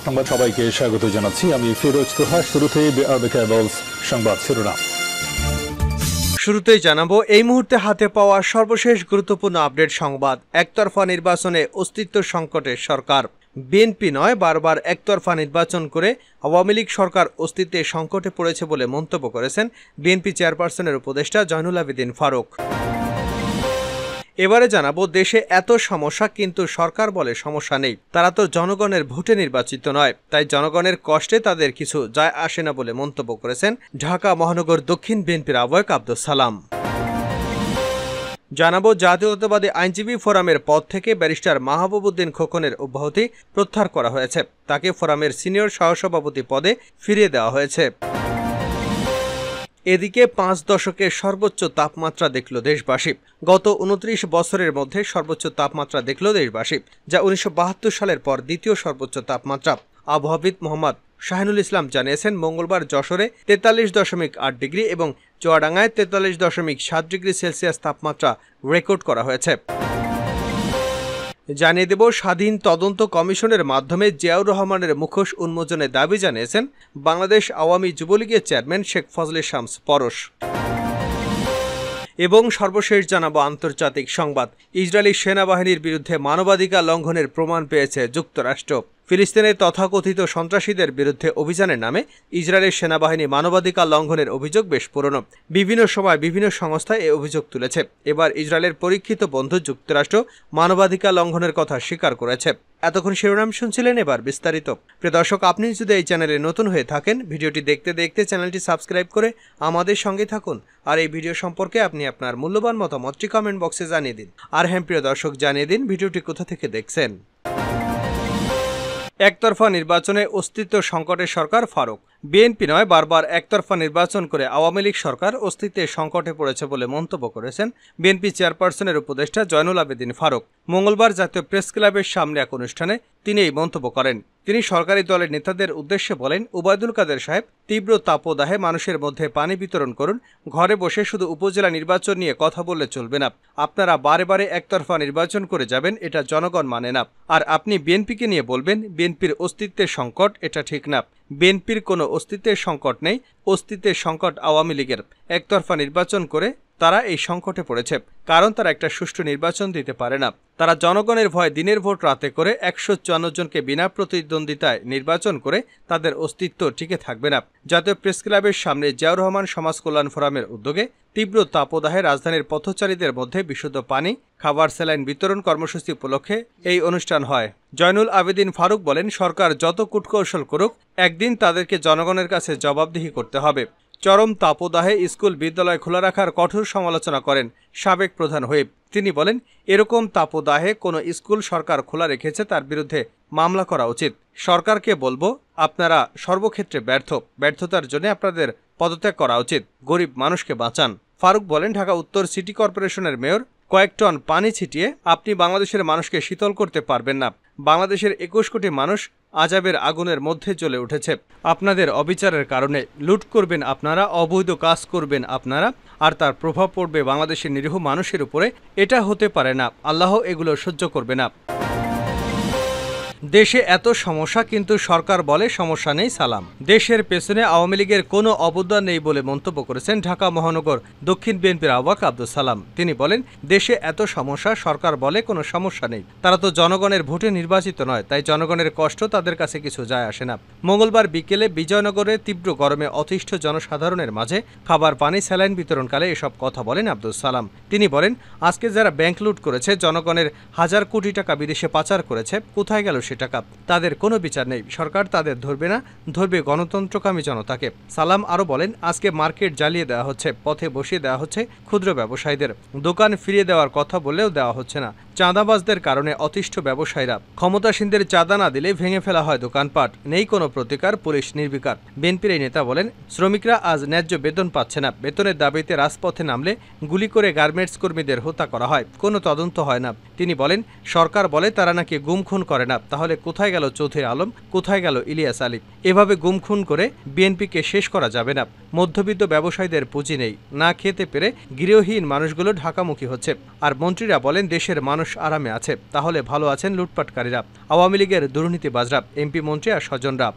সংবাদ সবাইকে স্বাগত জানাচ্ছি আমি ফিরোজ তোহা। শুরুতে সংবাদ শিরোনাম। শুরুতেই জানাবো এই মুহূর্তে হাতে পাওয়া সর্বশেষ গুরুত্বপূর্ণ আপডেট সংবাদ। একতরফা নির্বাচনে অস্তিত্ব সংকটে সরকার। বিএনপি নয়, বারবার একতরফা নির্বাচন করে আওয়ামী লীগ সরকার অস্তিত্বে সংকটে পড়েছে বলে মন্তব্য করেছেন বিএনপি চেয়ারপারসনের উপদেষ্টা জয়নুল আবেদিন ফারুক। এবারে জানাবো দেশে এত সমস্যা কিন্তু সরকার বলে সমস্যা নেই। তারা তো জনগণের ভোটে নির্বাচিত নয়, তাই জনগণের কষ্টে তাদের কিছু যায় আসে না বলে মন্তব্য করেছেন ঢাকা মহানগর দক্ষিণ বিএনপির আহ্বায়ক আব্দুস সালাম। জানাবো জাতীয়তাবাদী আইনজীবী ফোরামের পদ থেকে ব্যারিস্টার মাহবুবউদ্দিন খোকনের অব্যাহতি প্রত্যাহার করা হয়েছে। তাকে ফোরামের সিনিয়র সহসভাপতি পদে ফিরিয়ে দেওয়া হয়েছে। এদিকে 5 দশকের সর্বোচ্চ তাপমাত্রা দেখল দেশবাসী। গত 29 বছরের মধ্যে সর্বোচ্চ তাপমাত্রা দেখল দেশবাসী, যা 1972 সালের পর দ্বিতীয় সর্বোচ্চ তাপমাত্রা। আবহাওয়াবিদ মোহাম্মদ শাহিনুল ইসলাম জানিয়েছেন, মঙ্গলবার যশোরে 43.8 ডিগ্রি এবং চুয়াডাঙ্গায় 43.7 ডিগ্রি সেলসিয়াস তাপমাত্রা রেকর্ড করা হয়েছে। জানিয়ে দেব, স্বাধীন তদন্ত কমিশনের মাধ্যমে জিয়াউর রহমানের মুখোশ উন্মোচনের দাবি জানিয়েছেন বাংলাদেশ আওয়ামী যুবলীগের চেয়ারম্যান শেখ ফজলে শামস পরশ। এবং সর্বশেষ জানাবো আন্তর্জাতিক সংবাদ। ইসরায়েলি সেনাবাহিনীর বিরুদ্ধে মানবাধিকার লঙ্ঘনের প্রমাণ পেয়েছে যুক্তরাষ্ট্র। ফিলিস্তিনের তথাকথিত সন্ত্রাসীদের বিরুদ্ধে অভিযানের নামে ইসরায়েলের সেনাবাহিনী মানবাধিকার লঙ্ঘনের অভিযোগ বেশ পুরনো। বিভিন্ন সময় বিভিন্ন সংস্থায় এই অভিযোগ তুলেছে। এবার ইসরায়েলের পরীক্ষিত বন্ধু যুক্তরাষ্ট্র মানবাধিকার লঙ্ঘনের কথা স্বীকার করেছে। এতক্ষণ শিরোনাম শুনছিলেন, এবার বিস্তারিত। প্রিয় দর্শক, আপনি যদি এই চ্যানেলে নতুন হয়ে থাকেন, ভিডিওটি দেখতে দেখতে চ্যানেলটি সাবস্ক্রাইব করে আমাদের সঙ্গে থাকুন। আর এই ভিডিও সম্পর্কে আপনি আপনার মূল্যবান মতামতটি কমেন্ট বক্সে জানিয়ে দিন। আর হ্যাঁ প্রিয় দর্শক, জানিয়ে দিন ভিডিওটি কোথা থেকে দেখছেন। একতরফা নির্বাচনে অস্তিত্ব সংকটে সরকার ফারুক। বিএনপি নয়, বারবার একতরফা নির্বাচন করে আওয়ামী লীগ সরকার অস্তিত্বের সংকটে পড়েছে বলে মন্তব্য করেছেন বিএনপি চেয়ারপারসনের উপদেষ্টা জয়নুল আবেদিন ফারুক। মঙ্গলবার জাতীয় প্রেস ক্লাবের সামনে এক অনুষ্ঠানে তিনি এই মন্তব্য করেন। তিনি সরকারি দলের নেতাদের উদ্দেশ্যে বলেন, ওবায়দুল কাদের সাহেব, তীব্র তাপদাহে মানুষের মধ্যে পানি বিতরণ করুন। ঘরে বসে শুধু উপজেলা নির্বাচন নিয়ে কথা বললে চলবে না। আপনারা বারে বারে একতরফা নির্বাচন করে যাবেন, এটা জনগণ মানে না। আর আপনি বিএনপিকে নিয়ে বলবেন বিএনপির অস্তিত্বের সংকট, এটা ঠিক না। বিএনপির কোনো অস্তিত্বের সংকট নেই, অস্তিত্বের সংকট আওয়ামী লীগের। একতরফা নির্বাচন করে তারা এই সংকটে পড়েছে, কারণ তারা একটা সুষ্ঠু নির্বাচন দিতে পারে না। তারা জনগণের ভয় দিনের ভোট রাতে করে 154 জনকে বিনা প্রতিদ্বন্দ্বিতায় নির্বাচন করে তাদের অস্তিত্ব টিকে থাকবে না। জাতীয় প্রেস ক্লাবের সামনে জিয়াউর রহমান সমাজ কল্যাণ ফোরামের উদ্যোগে তীব্র তাপদাহে রাজধানীর পথচারীদের মধ্যে বিশুদ্ধ পানি, খাবার, স্যালাইন বিতরণ কর্মসূচি উপলক্ষে এই অনুষ্ঠান হয়। জয়নুল আবেদিন ফারুক বলেন, সরকার যত কূটকৌশল করুক, একদিন তাদেরকে জনগণের কাছে জবাবদিহি করতে হবে। চরম তাপদাহে স্কুল বিদ্যালয় খোলা রাখার কঠোর সমালোচনা করেন সাবেক প্রধান হুইপ। তিনি বলেন, এরকম তাপদাহে কোনো স্কুল সরকার খোলা রেখেছে তার বিরুদ্ধে মামলা করা উচিত। সরকারকে বলবো, আপনারা সর্বক্ষেত্রে ব্যর্থতার জন্য আপনাদের পদত্যাগ করা উচিত। গরিব মানুষকে বাঁচান। ফারুক বলেন, ঢাকা উত্তর সিটি কর্পোরেশনের মেয়র কয়েক টন পানি ছিটিয়ে আপনি বাংলাদেশের মানুষকে শীতল করতে পারবেন না। বাংলাদেশের 21 কোটি মানুষ আজাবের আগুনের মধ্যে জ্বলে উঠেছে। আপনাদের অবিচারের কারণে লুট করবেন আপনারা, অবৈধ কাজ করবেন আপনারা, আর তার প্রভাব পড়বে বাংলাদেশের নিরীহ মানুষের উপরে। এটা হতে পারে না, আল্লাহ এগুলো সহ্য করবে না। দেশে এত সমস্যা কিন্তু সরকার বলে সমস্যা নেই সালাম। দেশের পেছনে আওয়ামী লীগের কোনো অবদান নেই বলে মন্তব্য করেছেন ঢাকা মহানগর দক্ষিণ বিএনপির আহ্বায়ক আব্দুস সালাম। তিনি বলেন, দেশে এত সমস্যা, সরকার বলে কোনো সমস্যা নেই। তারা তো জনগণের ভোটে নির্বাচিত নয়, তাই জনগণের কষ্ট তাদের কাছে কিছু যায় আসে না। মঙ্গলবার বিকেলে বিজয়নগরে তীব্র গরমে অতিষ্ঠ জনসাধারণের মাঝে খাবার, পানি, স্যালাইন বিতরণকালে এসব কথা বলেন আব্দুস সালাম। তিনি বলেন, আজকে যারা ব্যাংক লুট করেছে, জনগণের হাজার কোটি টাকা বিদেশে পাচার করেছে, কোথায় গেল সে টাকা? তাদের কোনো বিচার নেই। সরকার তাদের ধরবে না, ধরবে গণতন্ত্রকামী জনতাকে। সালাম আরো বলেন, আজকে মার্কেট জ্বালিয়ে দেওয়া হচ্ছে, পথে বসিয়ে দেওয়া হচ্ছে ক্ষুদ্র ব্যবসায়ীদের। দোকান ফিরিয়ে দেওয়ার কথা বললেও দেওয়া হচ্ছে না। চাঁদাবাজদের কারণে অতিষ্ঠ ব্যবসায়ীরা। ক্ষমতাসীনদের চাঁদা না দিলে ভেঙে ফেলা হয় দোকানপাট। নেই কোনো প্রতিকার, পুলিশ নির্বিকার। বিএনপির এই নেতা বলেন, শ্রমিকরা আজ ন্যায্য বেতন পাচ্ছে না। বেতনের দাবিতে রাজপথে নামলে গুলি করে গার্মেন্টস কর্মীদের হত্যা করা হয়, কোনো তদন্ত হয় না। তিনি বলেন, সরকার বলে তারা নাকি গুম খুন করে না। তাহলে কোথায় গেল চৌধুরী আলম, কোথায় গেল ইলিয়াস আলী? এভাবে গুমখুন করে বিএনপিকে শেষ করা যাবে না। মধ্যবিত্ত ব্যবসায়ীদের পুঁজি নেই, না খেতে পেরে গৃহহীন মানুষগুলো ঢাকামুখী হচ্ছে। আর মন্ত্রীরা বলেন দেশের মানুষ আরামে আছে, তাহলে ভালো আছেন লুটপাটকারীরা, আওয়ামী লীগের দুর্নীতিবাজরা, এমপি মন্ত্রী আর স্বজনরা।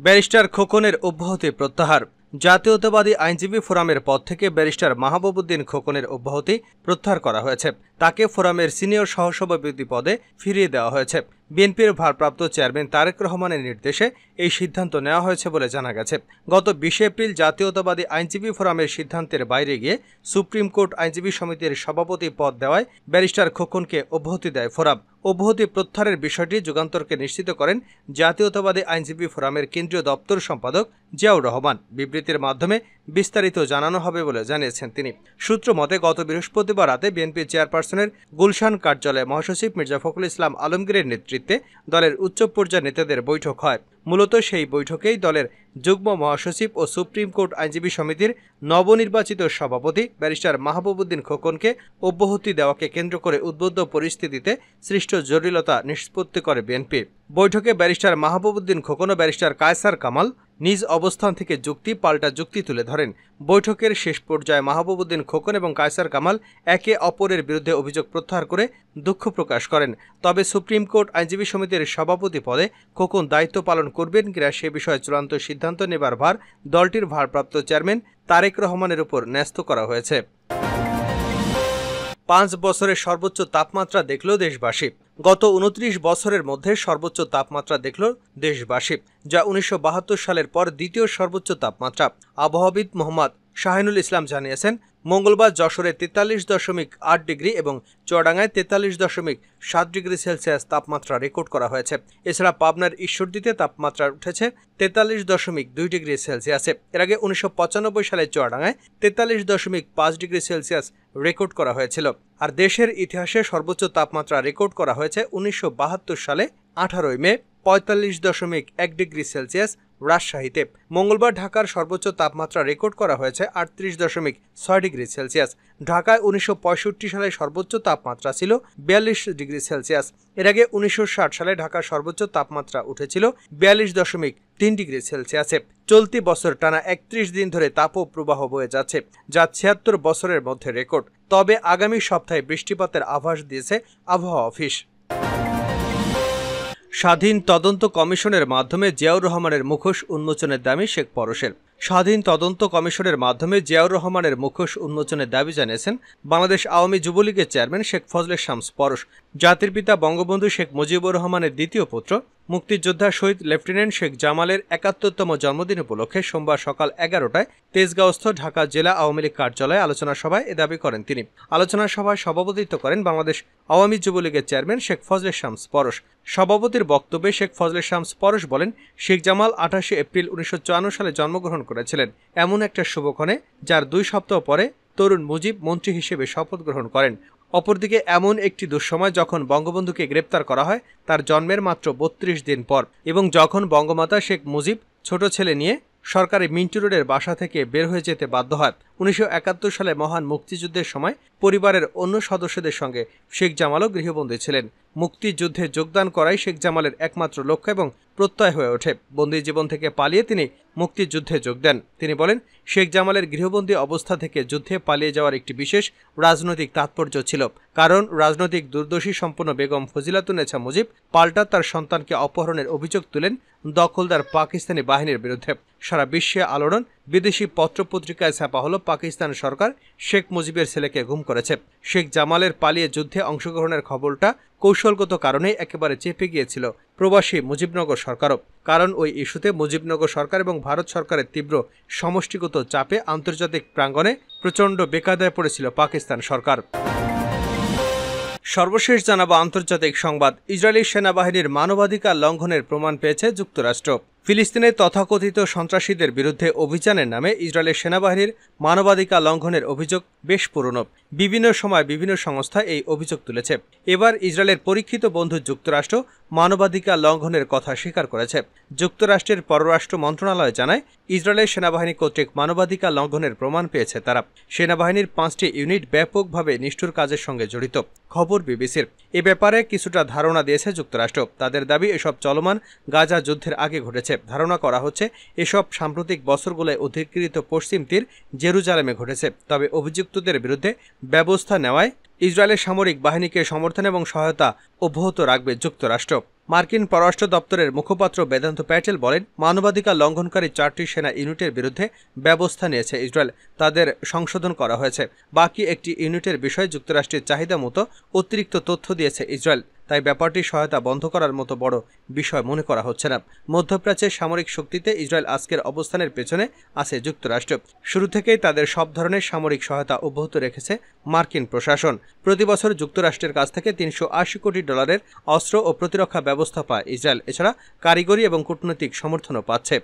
ব্যারিস্টার খোকনের অব্যাহতি প্রত্যাহার। জাতীয়তাবাদী আইনজীবী ফোরামের পদ থেকে ব্যারিস্টার মাহবুবউদ্দিন খোকনের অব্যাহতি প্রত্যাহার করা হয়েছে। তাকে ফোরামের সিনিয়র সহসভাপতি পদে ফিরিয়ে দেওয়া হয়েছে। বিএনপির ভারপ্রাপ্ত চেয়ারম্যান তারেক রহমানের নির্দেশে এই সিদ্ধান্ত নেওয়া হয়েছে বলে জানা গেছে। গত ২০ এপ্রিল জাতীয়তাবাদী আইনজীবী ফোরামের সিদ্ধান্তের বাইরে গিয়ে সুপ্রিম কোর্ট আইনজীবী সমিতির সভাপতি পদ দেওয়ায় ব্যারিস্টার খোকনকে অব্যাহতি দেয় ফোরাম। অব্যাহতি প্রত্যাহারের বিষয়টি যুগান্তরকে নিশ্চিত করেন জাতীয়তাবাদী আইনজীবী ফোরামের কেন্দ্রীয় দপ্তর সম্পাদক জিয়াউর রহমান। বিবৃতির মাধ্যমে বিস্তারিত জানানো হবে বলে জানিয়েছেন তিনি। সূত্র মতে গত বৃহস্পতিবার রাতে বিএনপি চেয়ারপারসনের গুলশান কার্যালয়ে মহাসচিব মির্জা ফখরুল ইসলাম আলমগীরের নেতৃত্বে দলের উচ্চ পর্যায়ের নেতাদের বৈঠক হয়। মূলত সেই বৈঠকেই দলের যুগ্ম মহাসচিব ও সুপ্রিম কোর্ট আইনজীবী সমিতির নবনির্বাচিত সভাপতি ব্যারিস্টার মাহবুবউদ্দিন খোকনকে অব্যাহতি দেওয়াকে কেন্দ্র করে উদ্বুদ্ধ পরিস্থিতিতে সৃষ্ট জটিলতা নিষ্পত্তি করে বিএনপি। বৈঠকে ব্যারিস্টার মাহবুবউদ্দিন খোকন ও ব্যারিস্টার কায়সার কামাল নিজ অবস্থান থেকে যুক্তি পাল্টা যুক্তি তুলে ধরেন। বৈঠকের শেষ পর্যায়ে মাহবুবউদ্দিন খোকন এবং কায়সার কামাল একে অপরের বিরুদ্ধে অভিযোগ প্রত্যাহার করে দুঃখ প্রকাশ করেন। তবে সুপ্রিম কোর্ট আইনজীবী সমিতির সভাপতি পদে খোকন দায়িত্ব পালন করবেন কিনা সে বিষয়ে চূড়ান্ত সিদ্ধান্ত নেবার ভার দলটির ভারপ্রাপ্ত চেয়ারম্যান তারেক রহমানের উপর ন্যস্ত করা হয়েছে। ৫ বছরের সর্বোচ্চ তাপমাত্রা দেখল দেশবাসী। গত ২৯ বছরের মধ্যে সর্বোচ্চ তাপমাত্রা দেখল দেশবাসী, যা ১৯৭২ সালের পর দ্বিতীয় সর্বোচ্চ তাপমাত্রা। আবহাওয়াবিদ মোহাম্মদ শাহিনুল ইসলাম জানিয়েছেন, মঙ্গলবার যশোরে ৪৩.৮ ডিগ্রি এবং চুয়াডাঙ্গায় ৪৩.৭ ডিগ্রি সেলসিয়াস তাপমাত্রা রেকর্ড করা হয়েছে। এছাড়া পাবনার ঈশ্বরদীতে তাপমাত্রা উঠেছে ৪৩.২ ডিগ্রি সেলসিয়াসে। এর আগে ১৯৯৫ সালে চুয়াডাঙ্গায় ৪৩.৫ ডিগ্রি সেলসিয়াস রেকর্ড করা হয়েছিল। আর দেশের ইতিহাসে সর্বোচ্চ তাপমাত্রা রেকর্ড করা হয়েছে ১৯৭২ সালে ১৮ মে ৪৫.১ ডিগ্রি সেলসিয়াস রাজশাহীতে। মঙ্গলবার ঢাকার সর্বোচ্চ তাপমাত্রা রেকর্ড করা হয়েছে ৩৮.৬ ডিগ্রি সেলসিয়াস। ঢাকায় ১৯৬৫ সালে সর্বোচ্চ তাপমাত্রা ছিল ৪২ ডিগ্রি সেলসিয়াস। এর আগে ১৯৬০ সালে ঢাকার সর্বোচ্চ তাপমাত্রা উঠেছিল ৪২.৩ ডিগ্রি সেলসিয়াসে। চলতি বছর টানা ৩১ দিন ধরে তাপপ্রবাহ বয়ে যাচ্ছে, যা ৭৬ বছরের মধ্যে রেকর্ড। তবে আগামী সপ্তাহে বৃষ্টিপাতের আভাস দিয়েছে আবহাওয়া অফিস। স্বাধীন তদন্ত কমিশনের মাধ্যমে জিয়াউর রহমানের মুখোশ উন্মোচনের দাবি শেখ পরশের। স্বাধীন তদন্ত কমিশনের মাধ্যমে জিয়াউর রহমানের মুখোশ উন্মোচনের দাবি জানিয়েছেন বাংলাদেশ আওয়ামী যুবলীগের চেয়ারম্যান শেখ ফজলে শামস পরশ। জাতির পিতা বঙ্গবন্ধু শেখ মুজিবুর রহমানের দ্বিতীয় পুত্র মুক্তিযোদ্ধা শহীদ লেফটেন্যান্ট শেখ জামালের ৭১তম জন্মদিন উপলক্ষে সোমবার সকাল ১১টায় তেজগাঁওস্থ ঢাকা জেলা আওয়ামী লীগ কার্যালয়ে আলোচনা সভায় এ দাবি করেন তিনি। আলোচনা সভায় সভাপতিত্ব করেন বাংলাদেশ আওয়ামী যুবলীগের চেয়ারম্যান শেখ ফজলে শামস পরশ। সভাপতির বক্তব্যে শেখ ফজলে শামস পরশ বলেন, শেখ জামাল ২৮ এপ্রিল ১৯৫৪ সালে জন্মগ্রহণ করেছিলেন। এমন একটা শুভক্ষণে যার ২ সপ্তাহ পরে তরুণ মুজিব মন্ত্রী হিসেবে শপথ গ্রহণ করেন। অপরদিকে এমন একটি দুঃসময় যখন বঙ্গবন্ধুকে গ্রেপ্তার করা হয় তার জন্মের মাত্র ৩২ দিন পর, এবং যখন বঙ্গমাতা শেখ মুজিব ছোট ছেলে নিয়ে সরকারি মিন্টু রোডের বাসা থেকে বের হয়ে যেতে বাধ্য হয়। ১৯৭১ সালে মহান মুক্তিযুদ্ধের সময় পরিবারের অন্য সদস্যদের সঙ্গে শেখ জামালও গৃহবন্দী ছিলেন। মুক্তিযুদ্ধে যোগদান করাই শেখ জামালের একমাত্র লক্ষ্য এবং প্রত্যয় হয়ে ওঠে। বন্দী জীবন থেকে পালিয়ে তিনি মুক্তিযুদ্ধে যোগ দেন। তিনি বলেন, শেখ জামালের গৃহবন্দী অবস্থা থেকে যুদ্ধে পালিয়ে যাওয়ার একটি বিশেষ রাজনৈতিক তাৎপর্য ছিল, কারণ রাজনৈতিক দুর্দশী সম্পন্ন বেগম ফজিলাতুন্নেছা মুজিব পাল্টা তার সন্তানকে অপহরণের অভিযোগ তুলেন দখলদার পাকিস্তানি বাহিনীর বিরুদ্ধে। সারা বিশ্বে আলোড়ন, বিদেশি পত্রপত্রিকায় ছাপা হলো পাকিস্তান সরকার শেখ মুজিবের ছেলেকে গুম করেছে। শেখ জামালের পালিয়ে যুদ্ধে অংশগ্রহণের খবরটা কৌশলগত কারণেই একেবারে চেপে গিয়েছিল প্রবাসী মুজিবনগর সরকারও, কারণ ওই ইস্যুতে মুজিবনগর সরকার এবং ভারত সরকারের তীব্র সমষ্টিগত চাপে আন্তর্জাতিক প্রাঙ্গণে প্রচণ্ড বেকায়দায় পড়েছিল পাকিস্তান সরকার। সর্বশেষ জানাবো আন্তর্জাতিক সংবাদ। ইসরায়েলি সেনাবাহিনীর মানবাধিকার লঙ্ঘনের প্রমাণ পেয়েছে যুক্তরাষ্ট্র। ফিলিস্তিনে তথাকথিত সন্ত্রাসীদের বিরুদ্ধে অভিযানের নামে ইসরায়েলের সেনাবাহিনীর মানবাধিকার লঙ্ঘনের অভিযোগ বেশ পুরনো। বিভিন্ন সময় বিভিন্ন সংস্থা এই অভিযোগ তুলেছে। এবার ইসরায়েলের পরীক্ষিত বন্ধু যুক্তরাষ্ট্র মানবাধিকার লঙ্ঘনের কথা স্বীকার করেছে। যুক্তরাষ্ট্রের পররাষ্ট্র মন্ত্রণালয় জানায়, ইসরায়েলের সেনাবাহিনী কর্তৃক মানবাধিকার লঙ্ঘনের প্রমাণ পেয়েছে তারা। সেনাবাহিনীর ৫টি ইউনিট ব্যাপকভাবে নিষ্ঠুর কাজের সঙ্গে জড়িত। খবর বিবিসির। এ ব্যাপারে কিছুটা ধারণা দিয়েছে যুক্তরাষ্ট্র। তাদের দাবি এসব চলমান গাজা যুদ্ধের আগে ঘটেছে। ধারণা করা হচ্ছে এসব সাম্প্রতিক বছরগুলোয় অধিকৃত পশ্চিম তীর জেরুজালেমে ঘটেছে। তবে অভিযুক্তদের বিরুদ্ধে ব্যবস্থা নেওয়ায় ইসরায়েলের সামরিক বাহিনীকে সমর্থন এবং সহায়তা অব্যাহত রাখবে যুক্তরাষ্ট্র। মার্কিন পররাষ্ট্র দপ্তরের মুখপাত্র বেদান্ত প্যাটেল বলেন, মানবাধিকার লঙ্ঘনকারী 4টি সেনা ইউনিটের বিরুদ্ধে ব্যবস্থা নিয়েছে ইসরায়েল। তাদের সংশোধন করা হয়েছে। বাকি একটি ইউনিটের বিষয়ে যুক্তরাষ্ট্রের চাহিদা মতো অতিরিক্ত তথ্য দিয়েছে ইসরায়েল। তাই ব্যাপারটি সহায়তা বন্ধ করার মতো বড় বিষয় মনে করা হচ্ছে না। মধ্যপ্রাচ্যের সামরিক শক্তিতে ইসরায়েল আজকের অবস্থানের পেছনে আছে যুক্তরাষ্ট্র। শুরু থেকেই তাদের সব ধরনের সামরিক সহায়তা অব্যাহত রেখেছে মার্কিন প্রশাসন। প্রতি বছর যুক্তরাষ্ট্রের কাছ থেকে $380 কোটি অস্ত্র ও প্রতিরক্ষা ব্যবস্থা পায় ইসরায়েল। এছাড়া কারিগরি এবং কূটনৈতিক সমর্থনও পাচ্ছে।